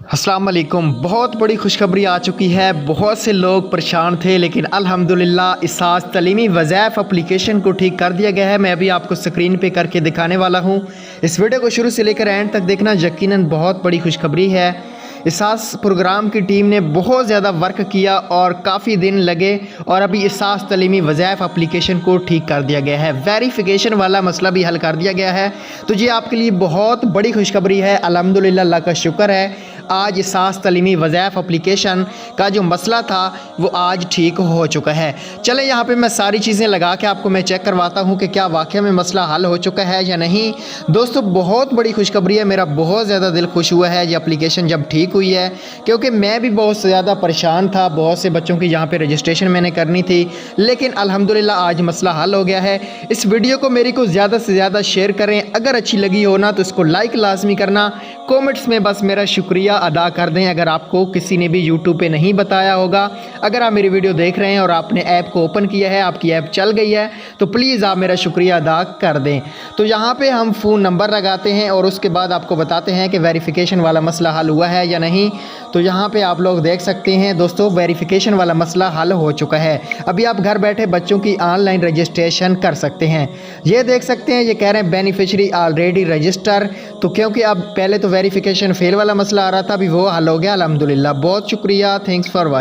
अस्सलाम वालेकुम। बहुत बड़ी खुशखबरी आ चुकी है। बहुत से लोग परेशान थे लेकिन अल्हम्दुलिल्लाह इसास तलीमी वज़ाइफ एप्लीकेशन को ठीक कर दिया गया है। मैं अभी आपको स्क्रीन पे करके दिखाने वाला हूँ। इस वीडियो को शुरू से लेकर एंड तक देखना, यकीनन बहुत बड़ी खुशखबरी है। इसास प्रोग्राम की टीम ने बहुत ज़्यादा वर्क किया और काफ़ी दिन लगे और अभी इसास तलीमी वज़ाइफ एप्लीकेशन को ठीक कर दिया गया है। वेरिफिकेशन वाला मसला भी हल कर दिया गया है। तो ये आपके लिए बहुत बड़ी खुशखबरी है। अल्हम्दुलिल्लाह, अल्लाह का शुक्र है, आज इसास तलीमी वज़ाइफ एप्लीकेशन का जो मसला था वो आज ठीक हो चुका है। चलें यहाँ पे मैं सारी चीज़ें लगा के आपको मैं चेक करवाता हूँ कि क्या वाकई में मसला हल हो चुका है या नहीं। दोस्तों, बहुत बड़ी खुशखबरी है। मेरा बहुत ज़्यादा दिल खुश हुआ है ये एप्लीकेशन जब ठीक हुई है, क्योंकि मैं भी बहुत ज़्यादा परेशान था। बहुत से बच्चों की यहाँ पर रजिस्ट्रेशन मैंने करनी थी, लेकिन अल्हम्दुलिल्लाह आज मसला हल हो गया है। इस वीडियो को मेरी को ज़्यादा से ज़्यादा शेयर करें। अगर अच्छी लगी हो ना तो इसको लाइक लाजमी करना। कमेंट्स में बस मेरा शुक्रिया अदा कर दें अगर आपको किसी ने भी यूट्यूब पे नहीं बताया होगा। अगर आप मेरी वीडियो देख रहे हैं और आपने ऐप को ओपन किया है, आपकी ऐप चल गई है, तो प्लीज़ आप मेरा शुक्रिया अदा कर दें। तो यहाँ पे हम फ़ोन नंबर लगाते हैं और उसके बाद आपको बताते हैं कि वेरिफिकेशन वाला मसला हल हुआ है या नहीं। तो यहाँ पे आप लोग देख सकते हैं दोस्तों, वेरिफिकेशन वाला मसला हल हो चुका है। अभी आप घर बैठे बच्चों की ऑनलाइन रजिस्ट्रेशन कर सकते हैं। ये देख सकते हैं, ये कह रहे हैं बेनिफिशरी ऑलरेडी रजिस्टर। तो क्योंकि अब पहले तो वेरिफिकेशन फेल वाला मसला आ रहा था, अभी वो हल हो गया अल्हम्दुलिल्लाह। बहुत शुक्रिया, थैंक्स फॉर वॉचिंग।